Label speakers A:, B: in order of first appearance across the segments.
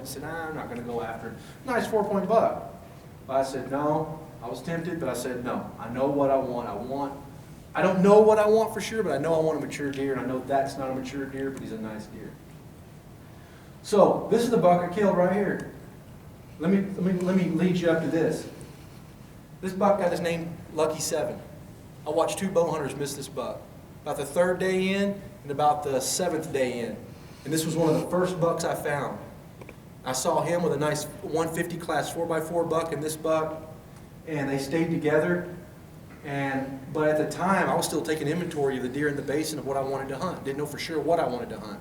A: I said, nah, I'm not going to go after it. Nice 4-point buck. But I said, no. I was tempted, but I said, no. I know what I want. I don't know what I want for sure, but I know I want a mature deer, and I know that's not a mature deer, but he's a nice deer. So this is the buck I killed right here. Let me lead you up to this. This buck got his name Lucky 7. I watched 2 bow hunters miss this buck. About the 3rd day in and about the 7th day in. And this was one of the first bucks I found. I saw him with a nice 150 class 4x4 buck and this buck, and they stayed together. But at the time, I was still taking inventory of the deer in the basin of what I wanted to hunt. Didn't know for sure what I wanted to hunt.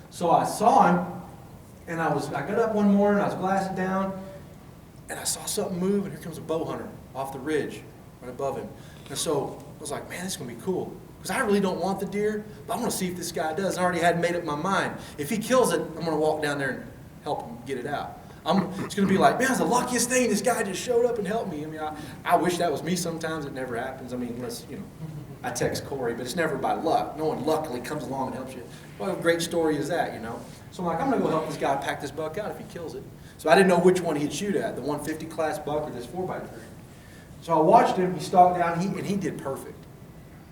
A: So I saw him, and I got up one morning, I was glassing down, and I saw something move, and here comes a bow hunter off the ridge, right above him. And so I was like, man, this is going to be cool. Because I really don't want the deer, but I want to see if this guy does. I already had made up my mind. If he kills it, I'm going to walk down there and help him get it out. It's going to be like, man, it's the luckiest thing. This guy just showed up and helped me. I mean, I wish that was me sometimes. It never happens. I mean, unless, I text Corey, but it's never by luck. No one luckily comes along and helps you. What a great story is that, So I'm like, I'm going to go help this guy pack this buck out if he kills it. So I didn't know which one he'd shoot at, the 150 class buck or this 4x3. So I watched him. He stalked down, and he did perfect.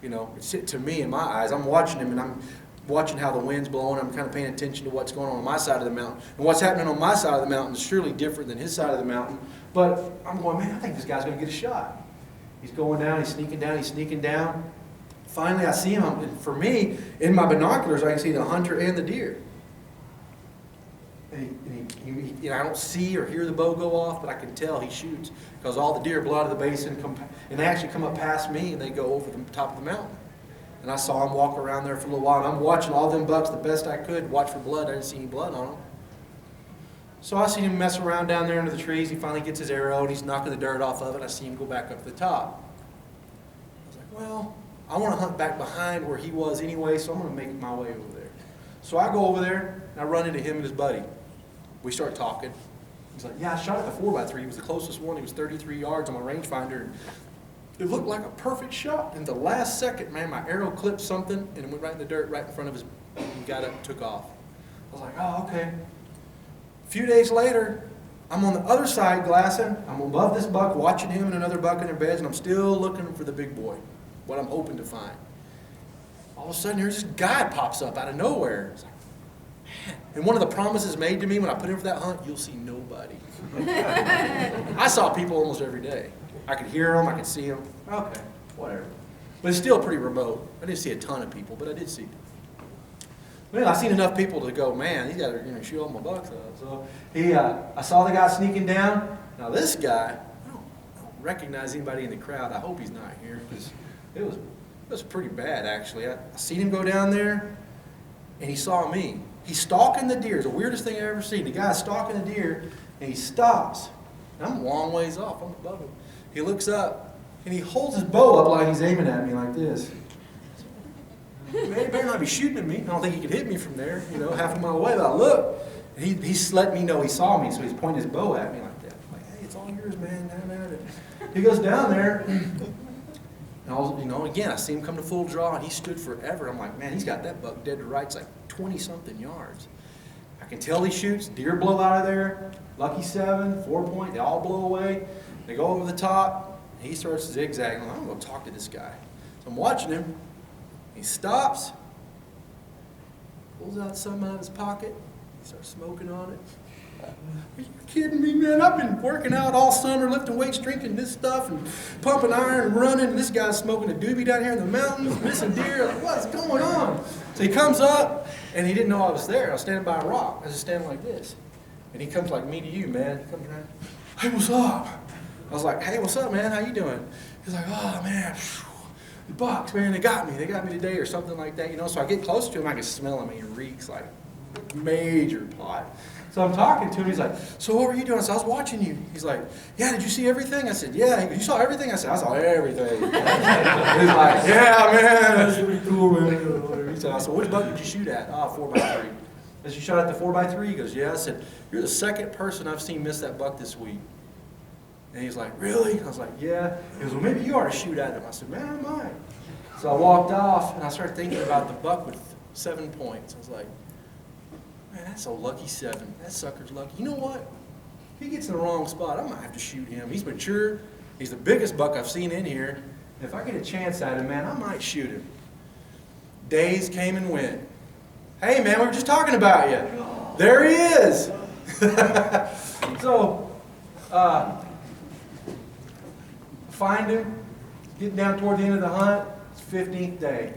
A: To me, in my eyes, I'm watching him, and I'm watching how the wind's blowing. I'm kind of paying attention to what's going on my side of the mountain. And what's happening on my side of the mountain is surely different than his side of the mountain. But I'm going, man, I think this guy's going to get a shot. He's going down, he's sneaking down. Finally, I see him, and for me, in my binoculars, I can see the hunter and the deer. And I don't see or hear the bow go off, but I can tell he shoots because all the deer blow out of the basin, and they actually come up past me, and they go over the top of the mountain. And I saw him walk around there for a little while, and I'm watching all them bucks the best I could, watch for blood. I didn't see any blood on them. So I seen him mess around down there under the trees. He finally gets his arrow, and he's knocking the dirt off of it. I see him go back up to the top. I was like, well, I want to hunt back behind where he was anyway, so I'm going to make my way over there. So I go over there, and I run into him and his buddy. We start talking. He's like, yeah, I shot at the 4x3. He was the closest one. He was 33 yards on my rangefinder. It looked like a perfect shot. In the last second, man, my arrow clipped something, and it went right in the dirt right in front of his. He got up and took off. I was like, oh, okay. A few days later, I'm on the other side glassing. I'm above this buck, watching him and another buck in their beds, and I'm still looking for the big boy, what I'm hoping to find. All of a sudden, here's this guy pops up out of nowhere. It's like, man. And one of the promises made to me when I put in for that hunt, you'll see nobody. I saw people almost every day. I could hear them, I could see them. Okay, whatever. But it's still pretty remote. I didn't see a ton of people, but I did see them. Well, I've seen enough people to go, man, he's got to shoot all my bucks up. So I saw the guy sneaking down. Now this guy, I don't recognize anybody in the crowd. I hope he's not here because it was pretty bad actually. I seen him go down there, and he saw me. He's stalking the deer. It's the weirdest thing I've ever seen. The guy's stalking the deer, and he stops. And I'm a long ways off. I'm above him. He looks up, and he holds his bow up like he's aiming at me like this. Man, he better not be shooting at me. I don't think he could hit me from there, half a mile away. But I look, and he's letting me know he saw me, so he's pointing his bow at me like that. I'm like, hey, it's all yours, man. He goes down there, and again, I see him come to full draw, and he stood forever. I'm like, man, he's got that buck dead to rights like 20-something yards. I can tell he shoots. Deer blow out of there. Lucky 7, 4-point, they all blow away. They go over the top. He starts zigzagging. I'm going to go talk to this guy. So I'm watching him. He stops, pulls out something out of his pocket. He starts smoking on it. Are you kidding me, man? I've been working out all summer, lifting weights, drinking this stuff, and pumping iron and running, and this guy's smoking a doobie down here in the mountains, missing deer. Like, what's going on? So he comes up, and he didn't know I was there. I was standing by a rock. I was just standing like this. And he comes like me to you, man. He comes around. Hey, what's up? I was like, hey, what's up, man? How you doing? He's like, oh, man, the bucks, man, they got me today or something like that, So I get close to him, I can smell him, and he reeks like major pot. So I'm talking to him, he's like, so what were you doing? I said, I was watching you. He's like, yeah, did you see everything? I said, yeah. He goes, you saw everything? I said, I saw everything. He's like, yeah, man, that's pretty cool, man. He said, I said, which buck did you shoot at? 4x3. I said, you shot at the 4x3? He goes, yeah. I said, you're the second person I've seen miss that buck this week. And he's like, really? I was like, yeah. He goes, well, maybe you ought to shoot at him. I said, man, I might. So I walked off, and I started thinking about the buck with 7 points. I was like, man, that's a lucky 7. That sucker's lucky. You know what? If he gets in the wrong spot, I might have to shoot him. He's mature. He's the biggest buck I've seen in here. And if I get a chance at him, man, I might shoot him. Days came and went. Hey, man, we were just talking about you. There he is. So, find him, get down toward the end of the hunt. It's 15th day.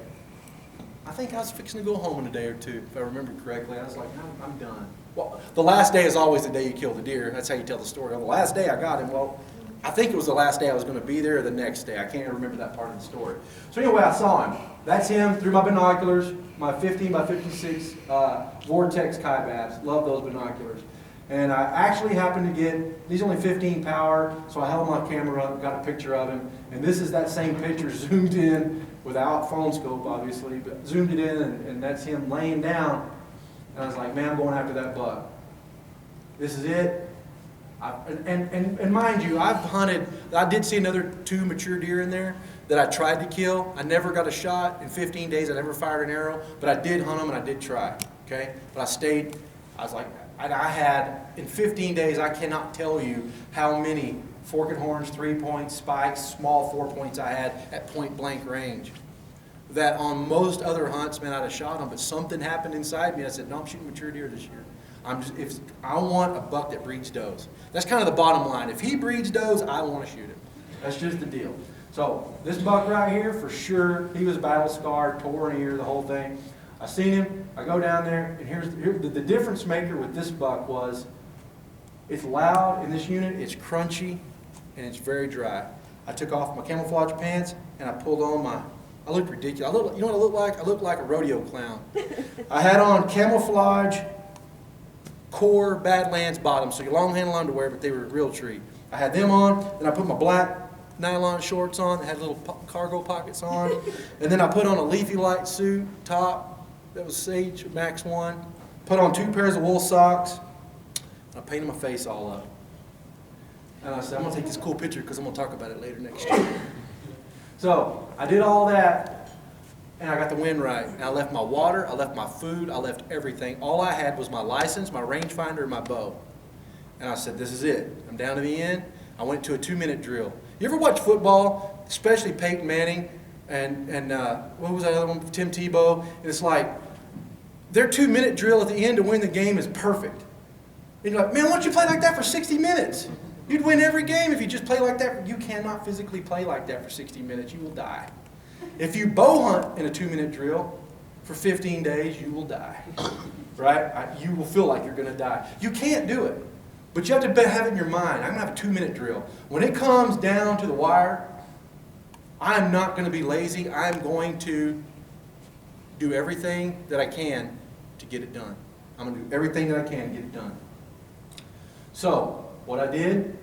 A: I think I was fixing to go home in a day or two, if I remember correctly. I was like, I'm done. Well, the last day is always the day you kill the deer. That's how you tell the story. On the last day I got him, well, I think it was the last day I was going to be there or the next day. I can't remember that part of the story. So anyway, I saw him. That's him through my binoculars, my 15 by 56 Vortex Kaibabs. Love those binoculars. And I actually happened to get, he's only 15 power, so I held my camera up, got a picture of him. And this is that same picture zoomed in, without phone scope obviously, but zoomed it in, and that's him laying down. And I was like, man, I'm going after that buck. This is it. And mind you, I've hunted, I did see another 2 mature deer in there that I tried to kill. I never got a shot. In 15 days, I never fired an arrow, but I did hunt them and I did try, okay? But I stayed, I was like, I had, in 15 days, I cannot tell you how many fork and horns, 3-point spikes, small 4-points I had at point blank range. That on most other hunts, man, I'd have shot them, but something happened inside me. I said, no, I'm shooting mature deer this year. If I want a buck that breeds does. That's kind of the bottom line. If he breeds does, I want to shoot him. That's just the deal. So this buck right here, for sure, he was battle scarred, tore an ear, the whole thing. I seen him. I go down there, and here's the difference maker with this buck was, it's loud in this unit, it's crunchy, and it's very dry. I took off my camouflage pants, and I pulled on my, I looked ridiculous. You know what I looked like? I looked like a rodeo clown. I had on camouflage core Badlands bottoms, so your long handle underwear, but they were a real treat. I had them on, then I put my black nylon shorts on that had little cargo pockets on, and then I put on a leafy light suit top that was Sage Max 1, put on 2 pairs of wool socks, and I painted my face all up. And I said, I'm going to take this cool picture because I'm going to talk about it later next year. So I did all that, and I got the wind right. And I left my water, I left my food, I left everything. All I had was my license, my rangefinder, and my bow. And I said, this is it. I'm down to the end. I went to a 2-minute drill. You ever watch football, especially Peyton Manning and what was that other one, Tim Tebow? And it's like, their 2-minute drill at the end to win the game is perfect. And you're like, man, why don't you play like that for 60 minutes? You'd win every game if you just play like that. You cannot physically play like that for 60 minutes. You will die. If you bow hunt in a 2-minute drill for 15 days, you will die. Right? You will feel like you're going to die. You can't do it. But you have to have it in your mind. I'm going to have a 2-minute drill. When it comes down to the wire, I'm not going to be lazy. I'm going to do everything that I can to get it done. I'm going to do everything that I can to get it done. So, what I did,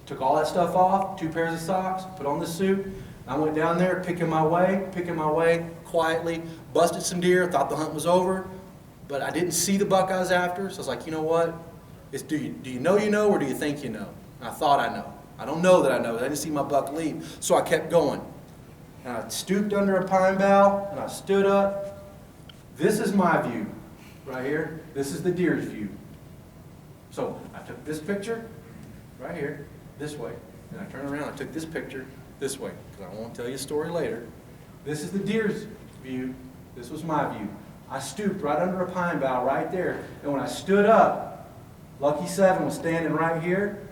A: took all that stuff off, 2 pairs of socks, put on the suit. I went down there, picking my way, quietly, busted some deer, thought the hunt was over, but I didn't see the buck I was after, so I was like, you know what? It's do you know or do you think you know? And I thought I know. I don't know that I know. I didn't see my buck leave, so I kept going. And I stooped under a pine bough, and I stood up. This is my view, right here. This is the deer's view. So I took this picture, right here, this way. And I turned around, I took this picture this way, because I won't tell you a story later. This is the deer's view. This was my view. I stooped right under a pine bough right there. And when I stood up, Lucky 7 was standing right here.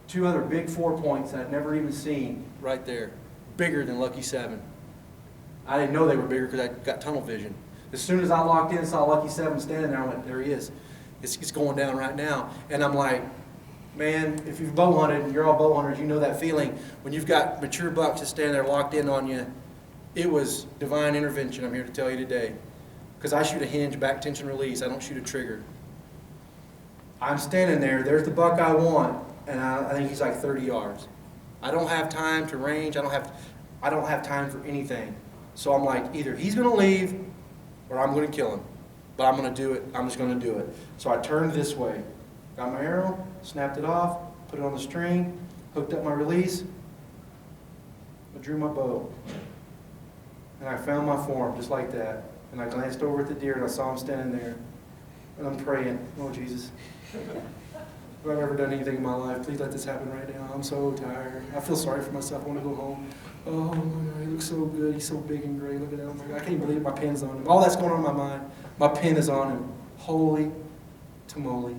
A: 2 other big 4-points that I'd never even seen right there. Bigger than Lucky 7. I didn't know they were bigger because I got tunnel vision. As soon as I locked in and saw Lucky 7 standing there, I went, there he is. It's going down right now. And I'm like, man, if you've bow hunted, and you're all bow hunters, you know that feeling when you've got mature bucks that stand there locked in on you. It was divine intervention, I'm here to tell you today. Because I shoot a hinge, back tension release. I don't shoot a trigger. I'm standing there. There's the buck I want, and I think he's like 30 yards. I don't have time to range. I don't have time for anything. So I'm like, either he's going to leave, or I'm going to kill him. But I'm going to do it. I'm just going to do it. So I turned this way. Got my arrow, snapped it off, put it on the string, hooked up my release. I drew my bow. And I found my form just like that. And I glanced over at the deer and I saw him standing there. And I'm praying, oh Jesus, if I've ever done anything in my life, please let this happen right now. I'm so tired. I feel sorry for myself. I want to go home. Oh my God, he looks so good. He's so big and gray. Look at that. Oh my God, I can't even believe my pen's on him. All that's going on in my mind. My pen is on him. Holy tamale.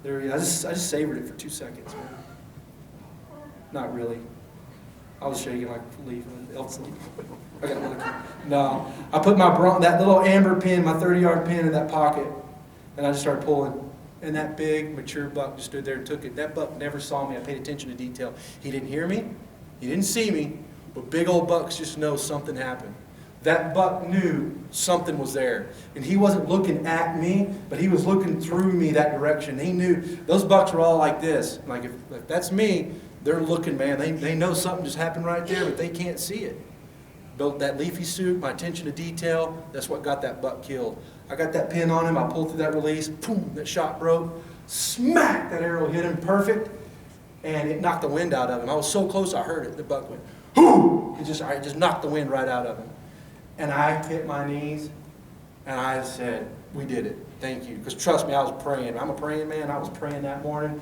A: There he is. I just savored it for 2 seconds, man. Not really. I was shaking like a leaf. Elf sleep. I got another. No. I put that little amber pin, my 30-yard pin in that pocket, and I just started pulling. And that big, mature buck just stood there and took it. That buck never saw me. I paid attention to detail. He didn't hear me. He didn't see me. But big old bucks just know something happened. That buck knew something was there. And he wasn't looking at me, but he was looking through me that direction. He knew. Those bucks were all like this. Like, if that's me, they're looking, man. They know something just happened right there, but they can't see it. Built that leafy suit, my attention to detail, that's what got that buck killed. I got that pin on him, I pulled through that release, boom, that shot broke, smack, that arrow hit him perfect, and it knocked the wind out of him. I was so close, I heard it. The buck went, whoo! I just knocked the wind right out of him. And I hit my knees, and I said, we did it, thank you. Because trust me, I was praying. I'm a praying man, I was praying that morning.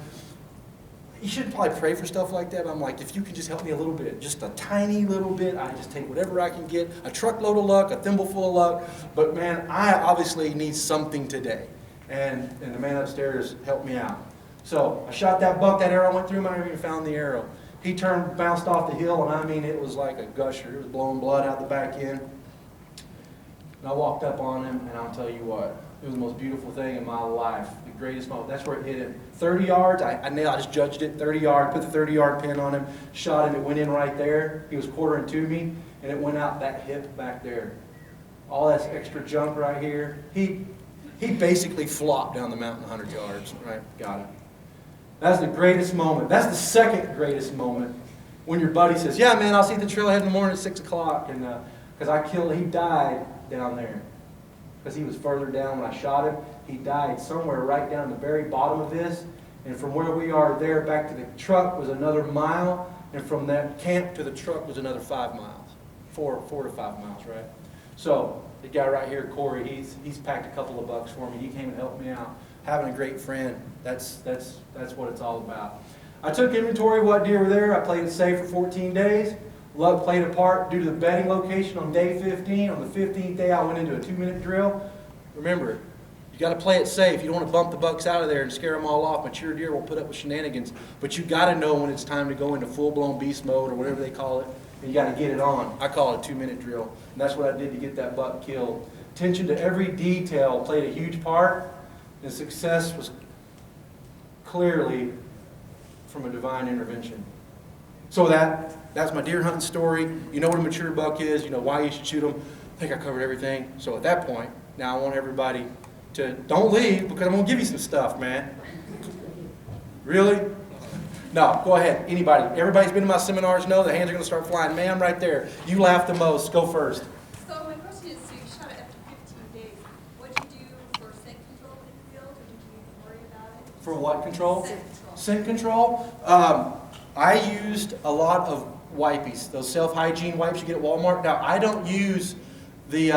A: You shouldn't probably pray for stuff like that, but I'm like, if you could just help me a little bit, just a tiny little bit, I just take whatever I can get, a truckload of luck, a thimbleful of luck, but man, I obviously need something today. And the man upstairs helped me out. So I shot that buck, that arrow went through him, I never even found the arrow. He turned, bounced off the hill, and I mean, it was like a gusher. It was blowing blood out the back end. And I walked up on him, and I'll tell you what, it was the most beautiful thing in my life. The greatest moment. That's where it hit him. 30 yards, I just judged it, 30 yards, put the 30-yard pin on him, shot him, it went in right there. He was quartering to me, and it went out that hip back there. All that extra junk right here. He basically flopped down the mountain 100 yards, right? Got him. That's the greatest moment. That's the second greatest moment when your buddy says, yeah, man, I'll see the trailhead in the morning at 6 o'clock. And because he died down there. Because he was further down when I shot him. He died somewhere right down the very bottom of this. And from where we are there back to the truck was another mile. And from that camp to the truck was another 5 miles. 4 to 5 miles, right? So the guy right here, Corey, he's packed a couple of bucks for me. He came and helped me out. Having a great friend, that's what it's all about. I took inventory of what deer were there. I played it safe for 14 days. Luck played a part due to the bedding location on day 15. On the 15th day, I went into a 2-minute drill. Remember, you got to play it safe. You don't want to bump the bucks out of there and scare them all off. Mature deer will put up with shenanigans. But you got to know when it's time to go into full-blown beast mode or whatever they call it. And you got to get it on. I call it a 2-minute drill. And that's what I did to get that buck killed. Attention to every detail played a huge part. And success was clearly from a divine intervention. So that's my deer hunting story. You know what a mature buck is. You know why you should shoot them. I think I covered everything. So at that point, now I want everybody to don't leave because I'm going to give you some stuff, man. Really? No, go ahead. Anybody. Everybody's been to my seminars know the hands are going to start flying. Ma'am, right there. You laugh the most. Go first.
B: So my question is, so you shot it after 15 days. What did you do for scent control in the field, or did you worry about it?
A: For what control?
B: Scent control.
A: Scent control? I used a lot of wipies, those self-hygiene wipes you get at Walmart. Now, I don't use the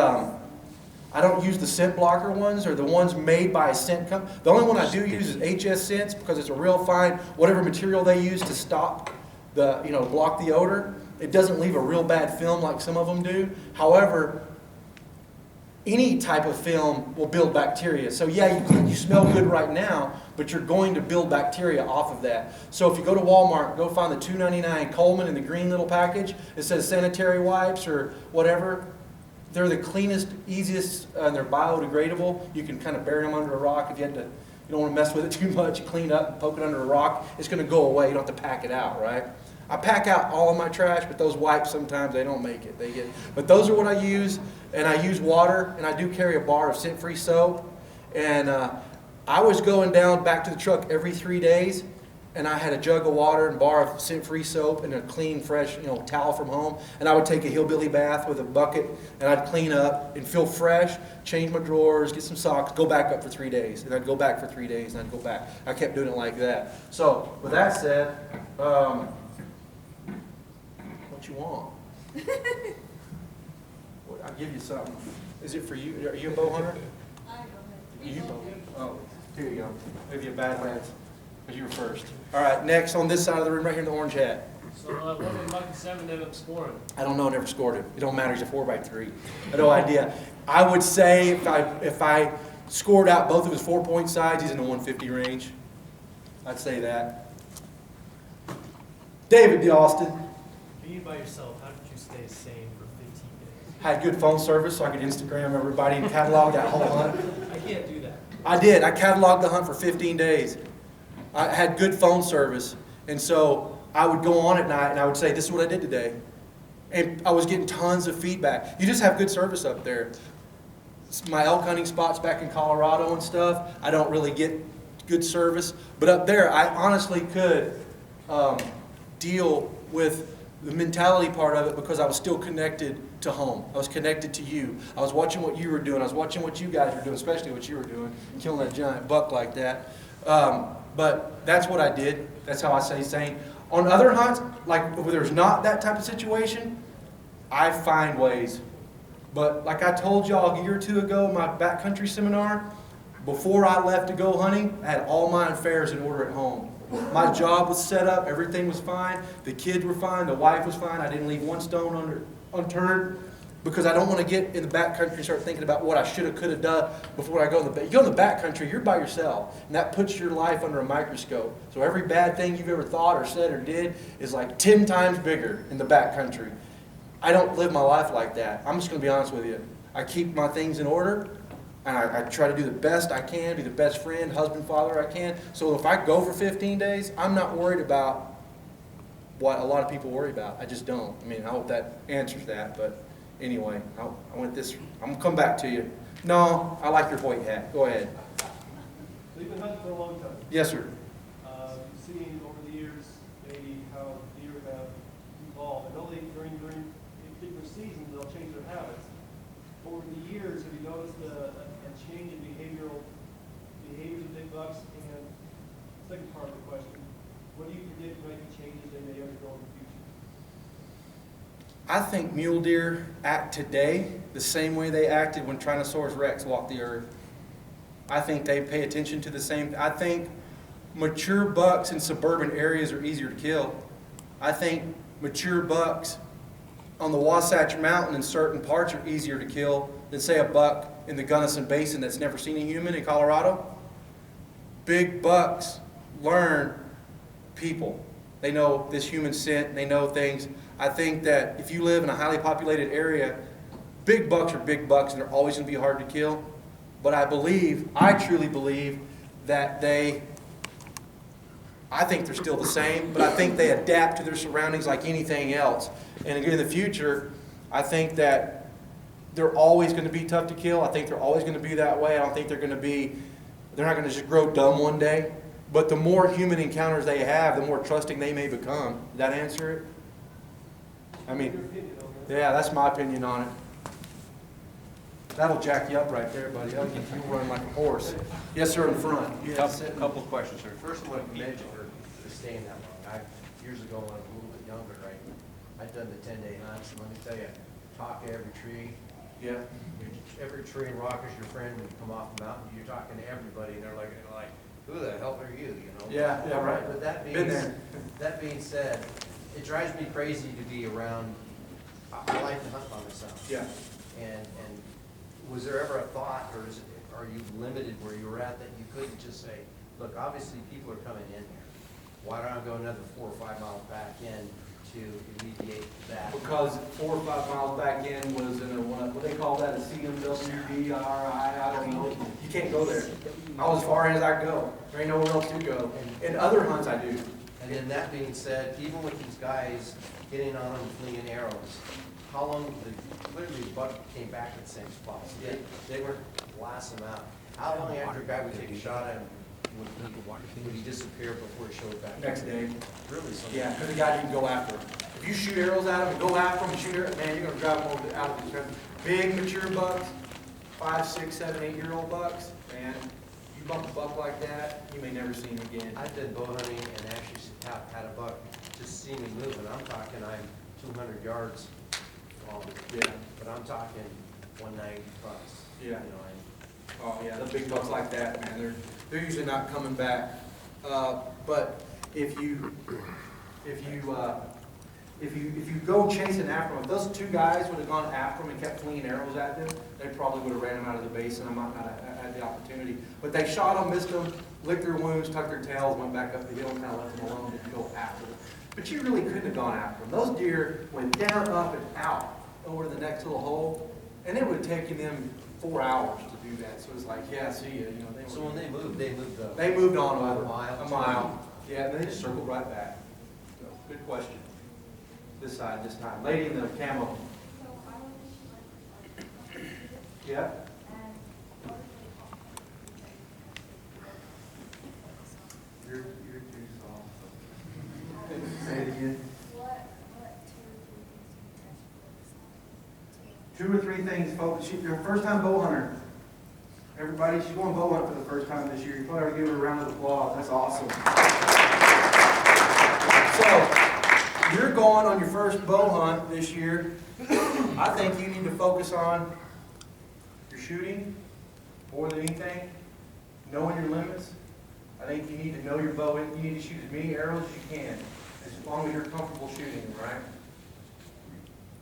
A: scent blocker ones or the ones made by a scent company. The only one I do use is HS Scents because it's a real fine, whatever material they use to stop the, block the odor. It doesn't leave a real bad film like some of them do. However, any type of film will build bacteria. So yeah, you smell good right now, but you're going to build bacteria off of that. So if you go to Walmart, go find the $2.99 Coleman in the green little package. It says sanitary wipes or whatever. They're the cleanest, easiest, and they're biodegradable. You can kind of bury them under a rock if you don't want to mess with it too much. You clean up and poke it under a rock. It's going to go away. You don't have to pack it out, right? I pack out all of my trash, but those wipes sometimes they don't make it. But those are what I use, and I use water, and I do carry a bar of scent-free soap. And I was going down back to the truck every 3 days, and I had a jug of water and bar of scent-free soap and a clean, fresh, towel from home. And I would take a hillbilly bath with a bucket, and I'd clean up and feel fresh, change my drawers, get some socks, go back up for 3 days, and I'd go back for 3 days, and I'd go back. I kept doing it like that. So with that said, what you want? I'll give you something. Is it for you? Are you a bow hunter?
B: I don't know.
A: You bow. Oh, here you go. Maybe a bad lens, because you were first. All right, next on this side of the room, right here in the orange hat.
C: So what did Lucky 7 end up scoring?
A: I don't know, never scored it. It don't matter, he's a 4x3. I have no idea. I would say if I scored out both of his 4-point sides, he's in the 150 range. I'd say that. David DeAustin.
C: Being by yourself, how did you stay sane for 15 days?
A: Had good phone service, so I could Instagram everybody and catalog that whole hunt.
C: I can't do that.
A: I did. I cataloged the hunt for 15 days. I had good phone service, and so I would go on at night and I would say, this is what I did today. And I was getting tons of feedback. You just have good service up there. My elk hunting spots back in Colorado and stuff, I don't really get good service. But up there, I honestly could deal with the mentality part of it because I was still connected to home. I was connected to you. I was watching what you were doing. I was watching what you guys were doing, especially what you were doing, killing that giant buck like that. But that's what I did. That's how I stay sane. On other hunts, like where there's not that type of situation, I find ways. But like I told y'all a year or two ago, my backcountry seminar, before I left to go hunting, I had all my affairs in order at home. My job was set up, everything was fine, the kids were fine, the wife was fine, I didn't leave one stone unturned because I don't want to get in the backcountry and start thinking about what I should have, could have done before I go in the back. You go in the backcountry, you're by yourself, and that puts your life under a microscope. So every bad thing you've ever thought or said or did is like 10 times bigger in the backcountry. I don't live my life like that. I'm just going to be honest with you. I keep my things in order, and I try to do the best I can, be the best friend, husband, father I can. So if I go for 15 days, I'm not worried about what a lot of people worry about. I just don't. I mean, I hope that answers that. But anyway, I went this. I'm going to come back to you. No, I like your white hat. Go ahead.
D: So you've been hunting for a long time.
A: Yes, sir.
D: You've seen over the years maybe how deer have evolved. And only during particular seasons they'll change their habits. Over the years, have you noticed a change in behaviors of big bucks? And second part of the question, what do you predict might be changes they may undergo in the future?
A: I think mule deer act today the same way they acted when Tyrannosaurus rex walked the earth. I think they pay attention to the same. I think mature bucks in suburban areas are easier to kill. I think mature bucks on the Wasatch Mountain in certain parts are easier to kill than, say, a buck in the Gunnison Basin that's never seen a human in Colorado. Big bucks learn people. They know this human scent. They know things. I think that if you live in a highly populated area, big bucks are big bucks and they're always going to be hard to kill. But I truly believe that I think they're still the same, but I think they adapt to their surroundings like anything else. And again, in the future, I think that they're always going to be tough to kill. I think they're always going to be that way. I don't think they're not going to just grow dumb one day. But the more human encounters they have, the more trusting they may become. Did that answer it? I mean, yeah, that's my opinion on it. That'll jack you up right there, buddy. That'll get you running like a horse. Yes, sir, in front.
E: Couple of questions, sir. First, I want to commend you for staying that long. Years ago, when I was a little bit younger, right, I'd done the 10-day hunts, and let me tell you, talk to every tree.
A: Yeah.
E: Every tree and rock is your friend when you come off the mountain. You're talking to everybody, and they're like, who the hell are you? You know?
A: Yeah, right.
E: But that being said, it drives me crazy to be around. I like to hunt by myself.
A: Yeah.
E: And was there ever a thought, or are you limited where you were at that you couldn't just say, look, obviously people are coming in here. Why don't I go another 4 or 5 miles back in to alleviate that?
A: Because 4 or 5 miles back in was in a, what they call that, a CMWDRI, I don't know. You can't go there. I was as far as I go. There ain't nowhere else to go. In other hunts I do.
E: And then that being said, even with these guys getting on them, flinging arrows, how long, literally the buck came back at the same spot. So they were blasting them out. How long after a guy would take a shot at him would he disappear before he showed back?
A: Next day.
E: Really?
A: Yeah, because the guy didn't go after him. If you shoot arrows at him and go after him and shoot arrows, man, you're going to drive him over out of the country. Big mature bucks, 5, 6, 7, 8-year-old bucks, man, you bump a buck like that, you may never see him again.
E: I did bow hunting and actually had a buck just see me move, and I'm talking 200 yards from him.
A: Yeah.
E: But I'm talking 190 plus.
A: Yeah.
E: You know,
A: Oh, yeah, the big bucks like that, man, they're usually not coming back. But if you go chasing after them, if those two guys would have gone after them and kept flinging arrows at them, they probably would have ran them out of the basin. I might not have had the opportunity. But they shot them, missed them, licked their wounds, tucked their tails, went back up the hill, and kind of left them alone, didn't go after them. But you really couldn't have gone after them. Those deer went down, up, and out over the next little hole, and it would have taken them 4 hours to do that. So it's like, yeah, see ya. You know,
E: So when they moved
A: they moved on
E: about
A: over
E: a mile?
A: a mile. Yeah, and they just circled right back. So, good question. This side this time. Lady in the camo.
B: So I want to
A: Yeah. You're too soft. Say it again. Two or three things, folks. You're a first-time bow hunter. Everybody, she's going bow hunt for the first time this year. You probably ought to give her a round of applause. That's awesome. So, you're going on your first bow hunt this year. I think you need to focus on your shooting more than anything, knowing your limits. I think you need to know your bow. You need to shoot as many arrows as you can, as long as you're comfortable shooting them, right?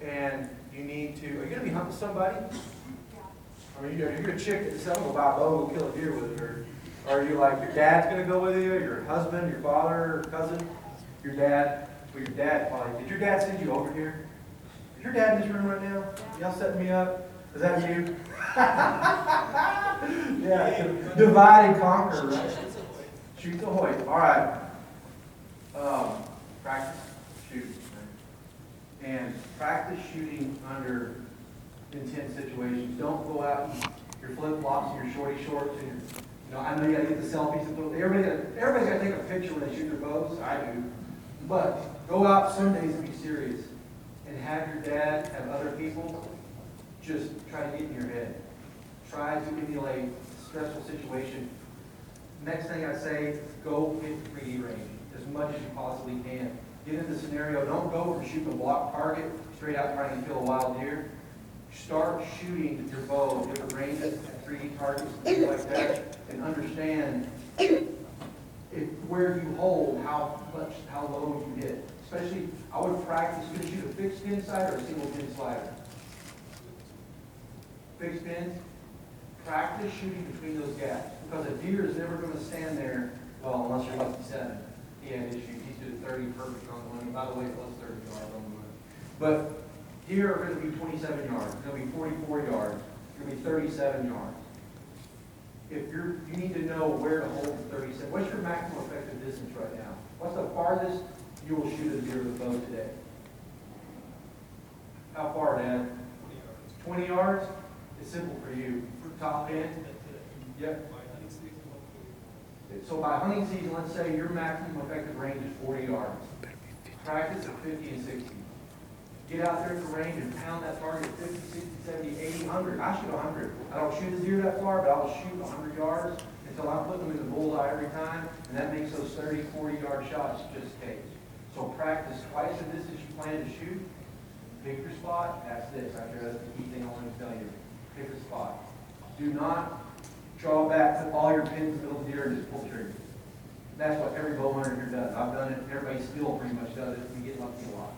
A: And you need to, are you going to be hunting somebody? I mean, you're a chick that someone will buy a bow and kill a deer with it, or are you like, your dad's going to go with you, your husband, your father, or cousin, your dad? Well, your dad probably. Did your dad send you over here? Is your dad in this room right now? Y'all setting me up? Is that you? Yeah, divide and conquer, right? Shoot the Hoyt. All right. Practice shooting. And practice shooting under intense situations. Don't go out in your flip-flops and your shorty shorts and your, I know you gotta get the selfies and everybody's gotta take a picture when they shoot their bows. I do. But go out some days and be serious. And have your dad, have other people just try to get in your head. Try to emulate a stressful situation. Next thing I say, go hit 3D range as much as you possibly can. Get in the scenario. Don't go from shooting a block target straight out trying to kill a wild deer. Start shooting with your bow at different ranges, at 3D targets, things like that, and understand where you hold, how low you hit. Especially, I would practice, you can shoot a fixed pin sight or a single pin slider. Fixed pins, practice shooting between those gaps. Because a deer is never going to stand there, well, unless you're lucky 7. He had issues. He's doing 30 perfect on the money. By the way, it was 30 yards on the money. But deer are going to be 27 yards. They're going to be 44 yards. They're going to be 37 yards. If you need to know where to hold the 37. What's your maximum effective distance right now? What's the farthest you will shoot a deer with a bow today? How far, Dad? 20 yards? It's simple for you. Top end? Yep. So by hunting season, let's say your maximum effective range is 40 yards. Practice at 50 and 60. Get out there at the range and pound that target at 50, 60, 70, 80, 100. I shoot 100. I don't shoot the deer that far, but I'll shoot 100 yards until I'm putting them in the bullseye every time, and that makes those 30, 40-yard shots just cake. So practice twice the distance you plan to shoot. Pick your spot. That's this right there. That's the key thing I want to tell you. Pick a spot. Do not draw back, put all your pins in the middle of the deer and just pull the trigger. That's what every bow hunter here does. I've done it. Everybody still pretty much does it. We get lucky a lot.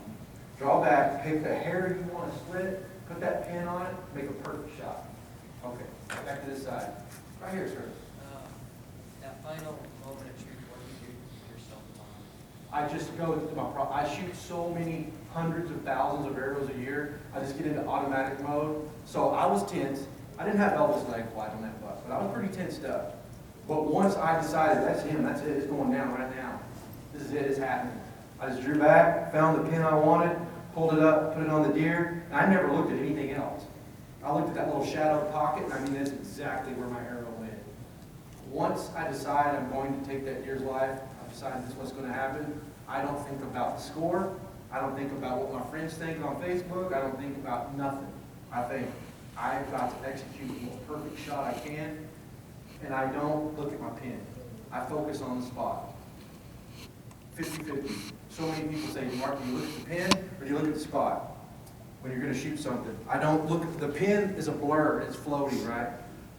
A: Draw back, pick the hair you want to split, put that pin on it, make a perfect shot. Okay, back to this side. Right here, sir.
F: That final moment of truth, what do you do to keep yourself calm?
A: I just go to I shoot so many hundreds of thousands of arrows a year. I just get into automatic mode. So I was tense. I didn't have Elvis leg flight on that buck, but I was pretty tensed up. But once I decided, that's him, that's it, it's going down right now. This is it, it's happening. I just drew back, found the pin I wanted, pulled it up, put it on the deer, and I never looked at anything else. I looked at that little shadow pocket, and I mean, that's exactly where my arrow went. Once I decide I'm going to take that deer's life, I've decided this is what's going to happen, I don't think about the score, I don't think about what my friends think on Facebook, I don't think about nothing. I think, I've got to execute the most perfect shot I can, and I don't look at my pin. I focus on the spot. 50-50. So many people say, Mark, do you look at the pin or do you look at the spot when you're going to shoot something? I don't look at the pin is a blur, it's floating, right?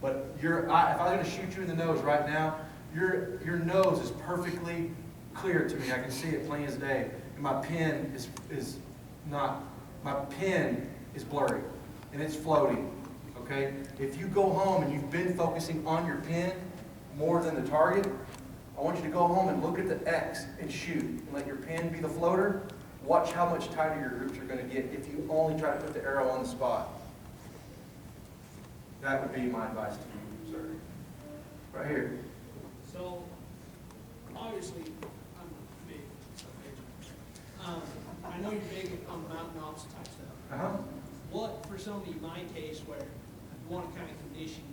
A: But if I was gonna shoot you in the nose right now, your nose is perfectly clear to me. I can see it plain as day. And my pen is not, my pen is blurry and it's floating, okay? If you go home and you've been focusing on your pen more than the target, I want you to go home and look at the X and shoot and let your pen be the floater. Watch how much tighter your groups are gonna get if you only try to put the arrow on the spot. That would be my advice to you, sir. Right here.
G: So, obviously, I'm a big agent. I know you're big on mountain ops type stuff.
A: Uh-huh.
G: What, for somebody in my case, where you want to kind of condition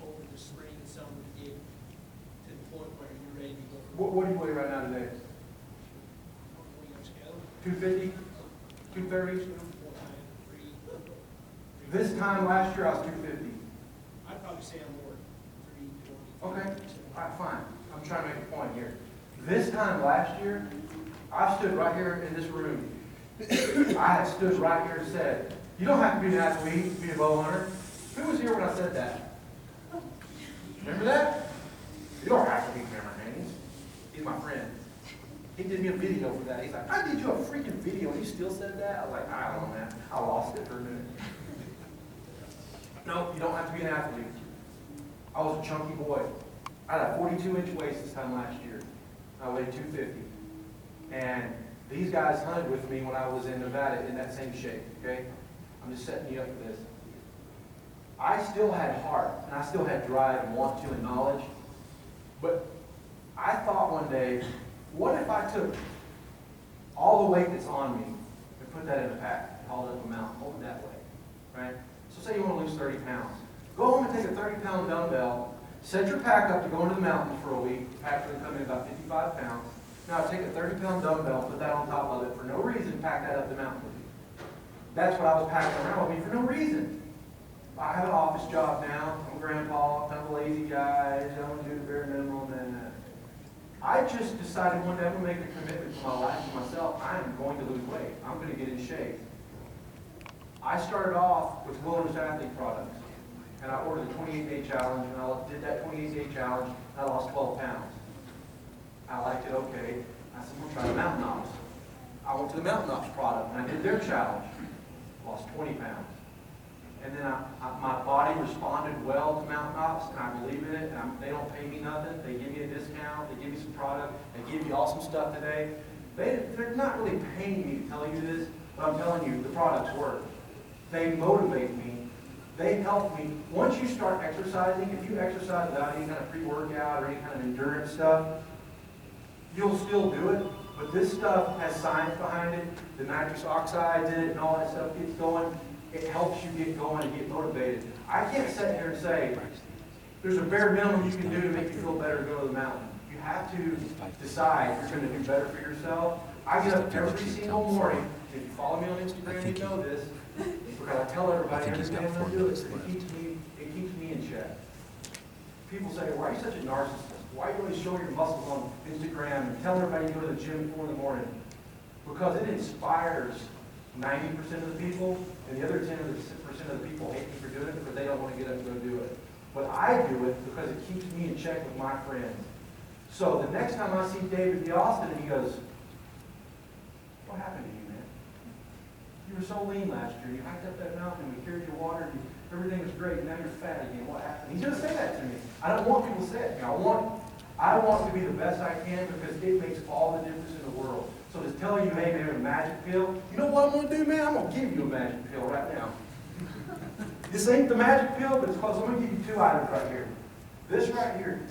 G: over the spring and summer to get to the point where you're ready to go for
A: What do you weigh right now today?
G: 20 years ago?
A: 250? 230?
G: 4 times 3.
A: This time last year, I was 250.
G: I'd probably say I'm more 320.
A: Okay, all right, fine. I'm trying to make a point here. This time last year, I stood right here in this room. I had stood right here and said, you don't have to be an athlete to be a bow hunter. Who was here when I said that? Remember that? You don't have to be Cameron Haynes. He's my friend. He did me a video for that. He's like, I did you a freaking video and you still said that? I was like, I don't know, man. I lost it for a minute. No, you don't have to be an athlete. I was a chunky boy. I had a 42-inch waist this time last year. I weighed 250. And these guys hunted with me when I was in Nevada in that same shape, okay? I'm just setting you up for this. I still had heart, and I still had drive and want to and knowledge. But I thought one day, what if I took all the weight that's on me and put that in a pack and hauled it up a mountain, hold it that way, right? So say you want to lose 30 pounds. Go home and take a 30-pound dumbbell, set your pack up to go into the mountains for a week. The pack's going to come in about 55 pounds. Now take a 30-pound dumbbell, put that on top of it for no reason, pack that up the mountain with you. That's what I was packing around with me for no reason. I have an office job now. I'm a grandpa, kind of a lazy guy. I want to do the bare minimum. And I just decided one day I'm going to make a commitment to my life and myself. I am going to lose weight. I'm going to get in shape. I started off with Wilderness Athlete products. And I ordered the 28-day challenge, and I did that 28-day challenge, and I lost 12 pounds. I liked it, okay. I said, we'll try the Mountain Ops. I went to the Mountain Ops product, and I did their challenge. Lost 20 pounds. And then my body responded well to Mountain Ops, and I believe in it, and they don't pay me nothing. They give me a discount, they give me some product, they give you awesome stuff today. They're not really paying me to tell you this, but I'm telling you, the products work. They motivate me. They help me. Once you start exercising, if you exercise without any kind of pre-workout or any kind of endurance stuff, you'll still do it, but this stuff has science behind it. The nitrous oxides in it and all that stuff gets going. It helps you get going and get motivated. I can't sit here and say, there's a bare minimum you can do to make you feel better to go to the mountain. You have to decide you're going to do better for yourself. I get up every single morning. If you follow me on Instagram, you know this. Because I tell everybody every day I'm going to do it. It keeps me in check. People say, why are you such a narcissist? Why do you always show your muscles on Instagram and tell everybody you go to the gym at 4 in the morning? Because it inspires 90% of the people, and the other 10% of the people hate me for doing it because they don't want to get up and go do it. But I do it because it keeps me in check with my friends. So the next time I see David D. Austin, and he goes, what happened to you, man? You were so lean last year. You hiked up that mountain, we carried your water, everything was great, and now you're fat again. What happened? He's going to say that to me. I don't want people to say it to me. I want to be the best I can because it makes all the difference in the world. So to tell you, hey man, a magic pill, you know what I'm going to do, man? I'm going to give you a magic pill right now. This ain't the magic pill, but it's close. I'm going to give you 2 items right here. This right here,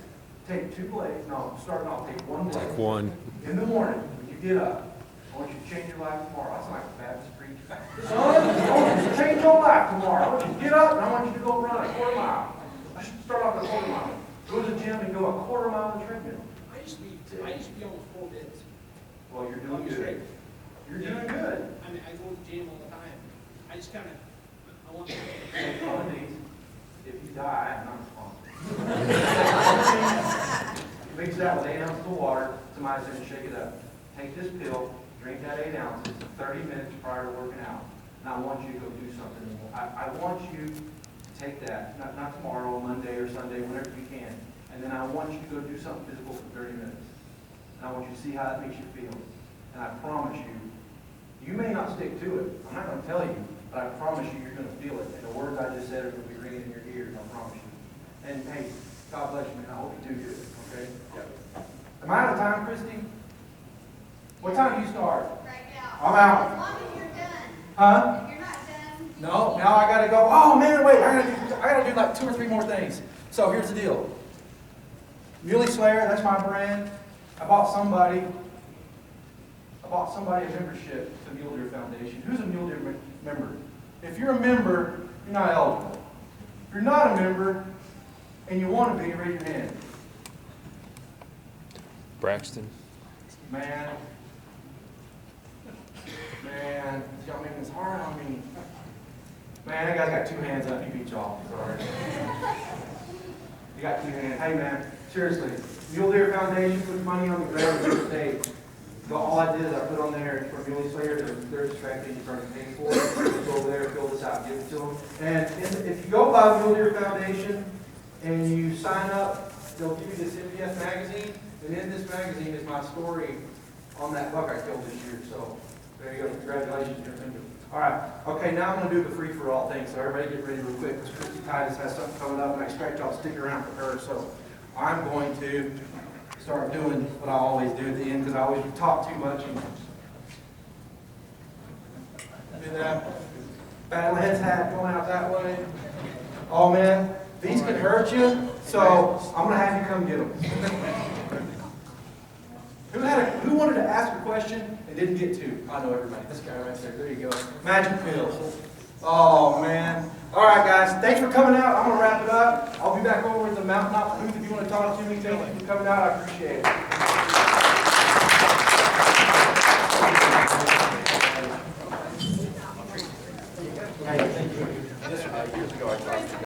A: take 2 blades. No, starting off, take 1 blade.
H: Take one.
A: In the morning, when you get up, I want you to change your life tomorrow. That's like a Baptist preacher. Son, I want you to change your life tomorrow. I want you to get up and I want you to go run a 1/4 mile. I should start off at a 1/4 mile. Go to the gym and go a 1/4 mile on the treadmill.
G: I used to be almost 4 minutes.
A: Well, you're doing good. You're doing good.
G: I mean, I go to the gym all the time. I just kind of, I want to.
A: If you die, I'm not responsible. Mix that with 8 ounces of water. Somebody said, shake it up. Take this pill, drink that 8 ounces 30 minutes prior to working out. And I want you to go do something. I want you take that, not tomorrow, Monday or Sunday, whenever you can, and then I want you to go do something physical for 30 minutes. And I want you to see how that makes you feel. And I promise you, you may not stick to it. I'm not going to tell you, but I promise you, you're going to feel it. And the words I just said are going to be ringing in your ears, I promise you. And hey, God bless you, man. I hope you do good, okay? Am I out of time, Christy? What time do you start?
B: Right now.
A: I'm out.
B: As long as you're done.
A: Huh?
B: If you're not done.
A: No, now I gotta go. Oh man, wait, I gotta do like 2 or 3 more things. So here's the deal. Muley Slayer, that's my brand. I bought somebody a membership to Mule Deer Foundation. Who's a Mule Deer member? If you're a member, you're not eligible. If you're not a member and you want to be, raise your hand.
H: Braxton.
A: Man, y'all making this hard on me. Man, that guy's got 2 hands up. He beat y'all. Sorry. You got 2 hands. Hey, man, seriously. Mule Deer Foundation puts money on the ground in the state. So all I did is I put on there for Muley Slayer, there's a track that you're trying to pay for. Go over there, fill this out, give it to them. And if you go by Mule Deer Foundation and you sign up, they'll give you this MPF magazine. And in this magazine is my story on that buck I killed this year. So there you go. Congratulations, you're a member. All right. Okay, now I'm going to do the free-for-all thing. So everybody get ready real quick because Christy Titus has something coming up, and I expect y'all to stick around for her. So I'm going to start doing what I always do at the end because I always talk too much. And do that. Battlehead's hat going out that way. Oh, man. These can hurt you, so I'm going to have you come get them. Who wanted to ask a question and didn't get to? I know everybody. This guy right there. There you go. Magic pills. Oh, man. All right, guys. Thanks for coming out. I'm going to wrap it up. I'll be back over at the mountaintop booth if you want to talk to me. Thank you for coming out. I appreciate it. Hey, thank you.